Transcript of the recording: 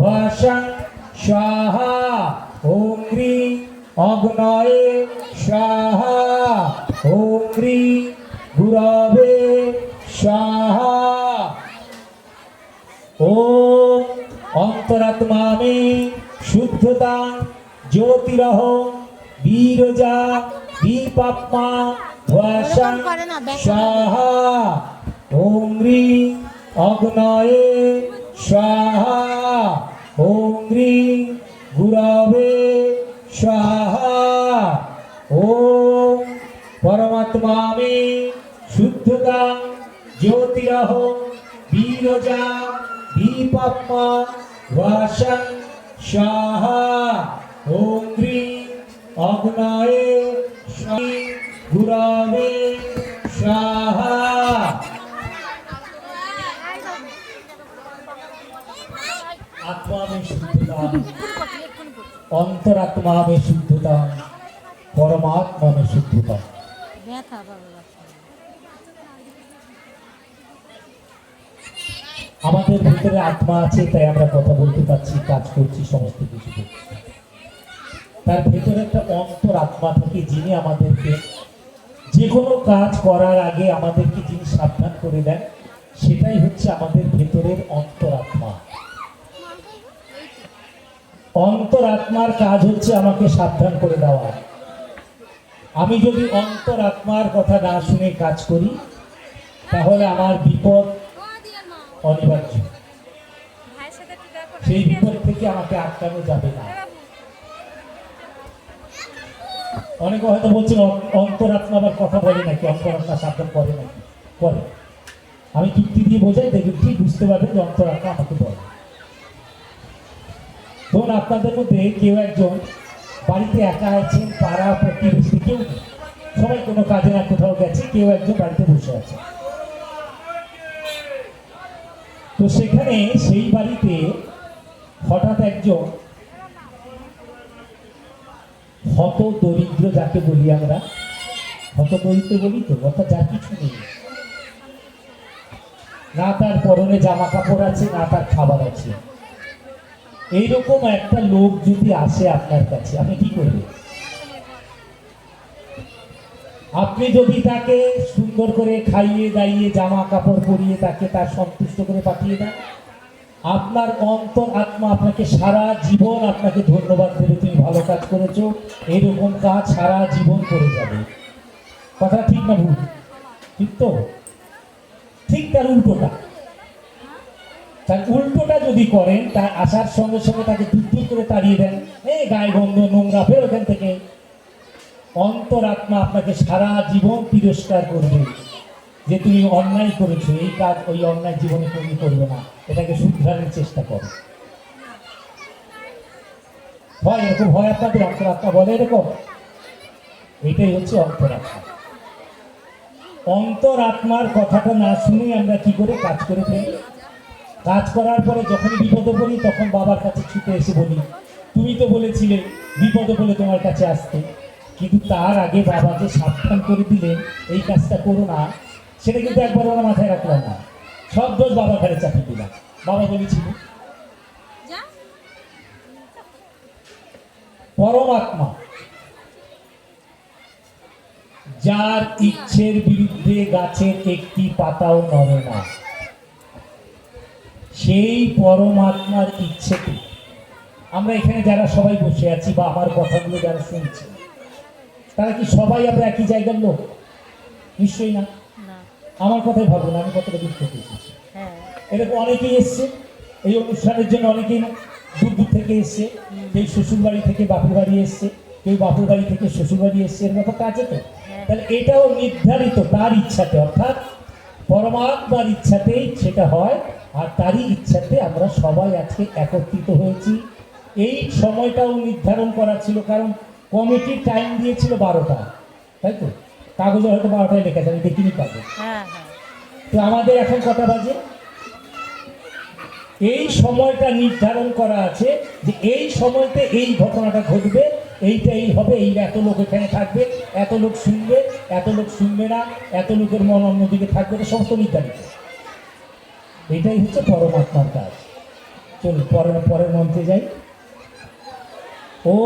ভাষাং স্বাহা ওম হ্রিং অগ্নয়ে স্বাহা ওম হ্রিং গুরবে স্বাহা। ওম অন্তরাত্মা মে শুদ্ধতা জ্যোতিরহ বীরজা দীপাত্মা ভাষাং স্বাহা ওম হ্রিং অগ্নয়ে স্বাহা ওম হ্রিং গুরবে স্বাহা। ওম পরমাত্মা মে শুদ্ধতা জ্যোতিরহ বীরজা দীপাত্মা ভাষাং স্বাহা ওম হ্রিং অগ্নয়ে স্বাহা গুরবে স্বাহা। आत्मा में शुद्धता, अंतरात्मा में शुद्धता, परमात्मा में शुद्धता। আমাদের ভিতরে আত্মা আছে, তাই আমরা কথা বলতে পারছি, কাজ করছি, সমস্ত কিছু করছি। তার ভিতরে একটা অন্তরাত্মা থাকে, যিনি আমাদেরকে যে কোনো কাজ করার আগে আমাদেরকে যিনি সাবধান করে দেন, সেটাই হচ্ছে আমাদের ভেতরের অন্তরাত্মা। অন্তরাত্মার কাজ হচ্ছে আমাকে সাবধান করে দেওয়া। আমি যদি অন্তরাত্মার কথা না শুনে কাজ করি, তাহলে আমার বিপদ অনিবার্য। সেই বিপদ থেকে আমাকে আটকানো যাবে না। অনেকে হয়তো বলছেন অন্তরাত্মা আবার কথা বলে নাকি, অন্তরাত্মা সাবধান করে নাকি? করে। আমি যুক্তি দিয়ে বোঝাই, দেখুন ঠিক বুঝতে পারবেন যে অন্তরাত্মা আমাকে বলে। ধরুন আপনাদের মধ্যে কেউ একজন বাড়িতে একা আছেন, পাড়া প্রতিবেশী কেউ নেই, সবাই কোনো কাজে না কোথাও গেছে, কেউ একজন বাড়িতে বসে আছে। তো সেখানে সেই বাড়িতে হঠাৎ একজন হত দরিদ্র, যাকে বলি আমরা হত দরিদ্র বলি তো, অর্থাৎ যার কিছু নেই, না তার পরনে জামা কাপড় আছে, না তার খাবার আছে, এইরকম একটা লোক যদি আসে আপনার কাছে, আপনি কি করবেন? আপনি যদি তাকে সুন্দর করে খাইয়ে দাইয়ে জামা কাপড় পরিয়ে তাকে তার সন্তুষ্ট করে পাঠিয়ে দেন, আপনার অন্তর আত্মা আপনাকে সারা জীবন আপনাকে ধন্যবাদ দেবে, তুমি ভালো কাজ করেছো, এইরকম কাজ সারা জীবন করে যাবে। কথা ঠিক না ভুল? ঠিক তো? ঠিক তার উল্টোটা, তার উল্টোটা যদি করেন, তার আসার সঙ্গে সঙ্গে তাকে দূর করে তাড়িয়ে দেন, এই গায়ে গন্ধ, নোংরা, ফের ওখান থেকে, অন্তরাত্মা আপনাকে সারা জীবন তিরস্কার করবে যে তুমি অন্যায় করেছো, এই কাজ ওই অন্যায় জীবনে তুমি করবে না, এটাকে শুধরানোর চেষ্টা করো। হয় এরকম হয় আপনাদের? অন্তরাত্মা বলে এরকম? এটাই হচ্ছে অন্তরাত্মা। অন্তরাত্মার কথাটা না শুনে আমরা কি করে কাজ করে ফেলি। কাজ করার পরে যখন বিপদে পড়ি, তখন বাবার কাছে ছুটে এসে বলি, তুমি তো বলেছিলে বিপদে পড়লে তোমার কাছে আসতে, কিন্তু তার আগে বাবাকে সাবধান করে দিলেন এই কাজটা করো না, সেটা কিন্তু একবার ওরা মাথায় রাখলাম না, সব দোষ বাবার ঘরে চাপিয়ে দিলাম। বাবা বলেছিল। পরমাত্মা যার ইচ্ছের বিরুদ্ধে গাছের একটি পাতাও নড়ে না, সেই পরমাত্মার ইচ্ছেতে আমরা এখানে যারা সবাই বসে আছি বা আমার কথাগুলো যারা শুনছি, তারা কি সবাই আমরা একই জায়গার লোক? নিশ্চয়ই না। আমার কথাই ভাবুন, আমি কতটা দূর থেকে এসেছি। এরকম অনেকেই এসছে এই অনুষ্ঠানের জন্য, অনেকেই দূর দূর থেকে এসছে, কেউ শ্বশুর বাড়ি থেকে বাপুর বাড়ি এসছে, কেউ বাপুর বাড়ি থেকে শ্বশুর বাড়ি এসছে, এর ব্যাপারটা আছে তো। তাহলে এটাও নির্ধারিত তার ইচ্ছাতে, অর্থাৎ পরমাত্মার ইচ্ছাতেই সেটা হয়, আর তারই ইচ্ছাতে আমরা সবাই আজকে একত্রিত হয়েছি। এই সময়টাও নির্ধারণ করা ছিল, কারণ কমিটির টাইম দিয়েছিল 12টা, তাই তো? কাগজে হয়তো 12টায় লেখা যায়, আমি দেখিনি কাগজ। তো আমাদের এখন কটা বাজে? এই সময়টা নির্ধারণ করা আছে যে এই সময়তে এই ঘটনাটা ঘটবে, এইটাই হবে, এই এত লোক এখানে থাকবে, এত লোক শুনবে, এত লোক শুনবে না, এত লোকের মন অন্যদিকে থাকবে, এটা সমস্ত নির্ধারিত। এটাই হচ্ছে পরমাত্মার কাজ। চল পরের পরের মন্ত্রে যাই। ও